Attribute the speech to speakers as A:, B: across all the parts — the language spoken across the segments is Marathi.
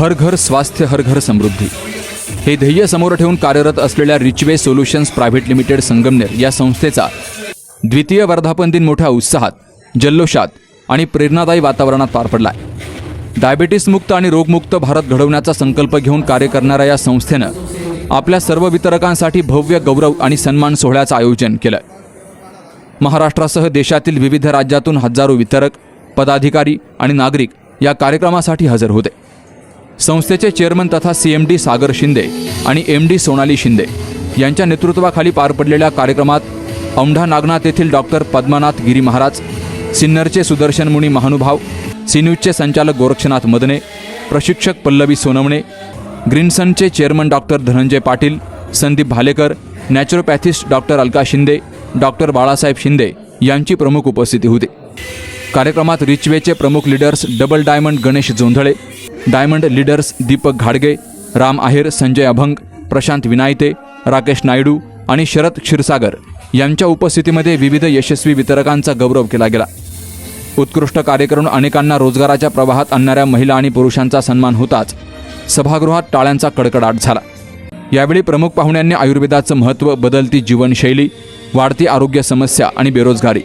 A: हर घर स्वास्थ्य हर घर समृद्धी हे ध्येय समोर ठेवून कार्यरत असलेल्या रिचवे सोल्युशन्स प्रायव्हेट लिमिटेड संगमनेर या संस्थेचा द्वितीय वर्धापन दिन मोठ्या उत्साहात, जल्लोषात आणि प्रेरणादायी वातावरणात पार पडला. डायबिटीस मुक्त आणि रोगमुक्त भारत घडवण्याचा संकल्प घेऊन कार्य करणाऱ्या या संस्थेनं आपल्या सर्व वितरकांसाठी भव्य गौरव आणि सन्मान सोहळ्याचं आयोजन केलं. महाराष्ट्रासह देशातील विविध राज्यातून हजारो वितरक, पदाधिकारी आणि नागरिक या कार्यक्रमासाठी हजर होते. संस्थेचे चेअरमन तथा CMD सागर शिंदे आणि MD सोनाली शिंदे यांच्या नेतृत्वाखाली पार पडलेल्या कार्यक्रमात औंढा नागनाथ येथील डॉक्टर पद्मनाथ गिरी महाराज, सिन्नरचे सुदर्शन मुनी महानुभाव, सीन्यूजचे संचालक गोरक्षनाथ मदने, प्रशिक्षक पल्लवी सोनवणे, ग्रीनसनचे chairman doctor Dhananjay Patil, Sandeep Bhalekar, naturopathist doctor Alka Shinde, doctor Balasaheb Shinde यांची प्रमुख उपस्थिती होती. कार्यक्रमात रिचवेचे प्रमुख leaders double diamond Ganesh Jondhale, diamond leaders Deepak घाडगे, राम आहेर, संजय अभंग, प्रशांत विनायते, राकेश नायडू आणि शरद क्षीरसागर यांच्या उपस्थितीमध्ये विविध यशस्वी वितरकांचा गौरव केला गेला. उत्कृष्ट कार्य करून अनेकांना रोजगाराच्या प्रवाहात आणणाऱ्या महिला आणि पुरुषांचा सन्मान होताच सभागृहात टाळ्यांचा कडकडाट झाला. यावेळी प्रमुख पाहुण्यांनी आयुर्वेदाचं महत्त्व, बदलती जीवनशैली, वाढती आरोग्य समस्या आणि बेरोजगारी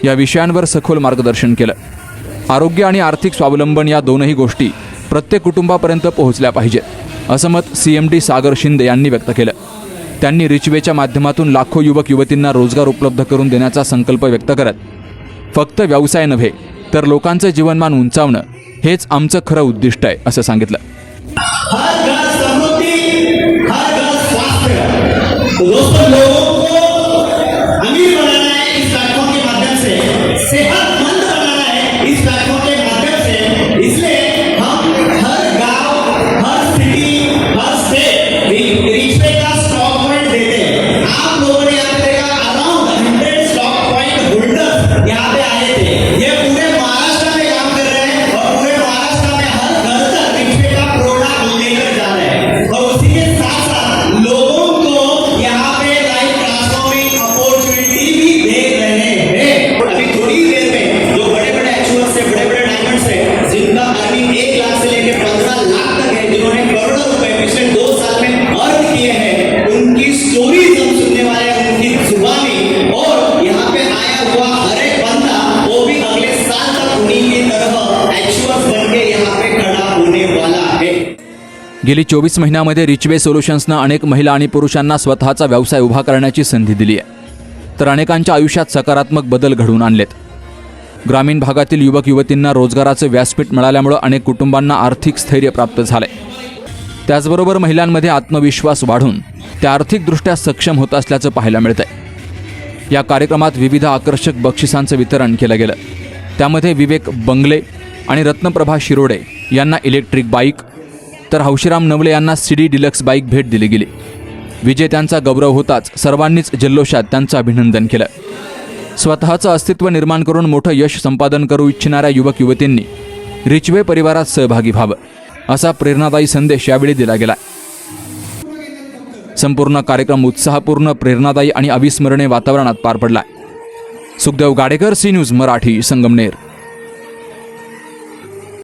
A: या विषयांवर सखोल मार्गदर्शन केलं. आरोग्य आणि आर्थिक स्वावलंबन या दोनही गोष्टी प्रत्येक कुटुंबापर्यंत पोहोचल्या पाहिजेत असं मत CMD सागर शिंदे यांनी व्यक्त केलं. त्यांनी रिचवेच्या माध्यमातून लाखो युवक युवतींना रोजगार उपलब्ध करून देण्याचा संकल्प व्यक्त करत फक्त व्यवसाय नव्हे तर लोकांचं जीवनमान उंचावणं हेच आमचं खरं उद्दिष्ट आहे असं सांगितलं. गेली 24 महिन्यामध्ये रिचवे सोल्युशन्सनं अनेक महिला आणि पुरुषांना स्वतःचा व्यवसाय उभा करण्याची संधी दिली आहे, तर अनेकांच्या आयुष्यात सकारात्मक बदल घडवून आणलेत. ग्रामीण भागातील युवक युवतींना रोजगाराचं व्यासपीठ मिळाल्यामुळे अनेक कुटुंबांना आर्थिक स्थैर्य प्राप्त झाले. त्याचबरोबर महिलांमध्ये आत्मविश्वास वाढून त्या आर्थिकदृष्ट्या सक्षम होत असल्याचं पाहायला मिळतंय. या कार्यक्रमात विविध आकर्षक बक्षिसांचं वितरण केलं गेलं. त्यामध्ये विवेक बंगले आणि रत्नप्रभा शिरोडे यांना इलेक्ट्रिक बाईक, तर हौशीराम नवले यांना CD डिलक्स बाईक भेट दिली गेली. विजेत्यांचा गौरव होताच सर्वांनीच जल्लोषात त्यांचं अभिनंदन केलं. स्वतःचं अस्तित्व निर्माण करून मोठं यश संपादन करू इच्छिणाऱ्या युवक युवतींनी रिचवे परिवारात सहभागी व्हावं असा प्रेरणादायी संदेश यावेळी दिला गेला. संपूर्ण कार्यक्रम उत्साहपूर्ण, प्रेरणादायी आणि अविस्मरणीय वातावरणात पार पडला. सुखदेव गाडेकर, CNews मराठी, संगमनेर.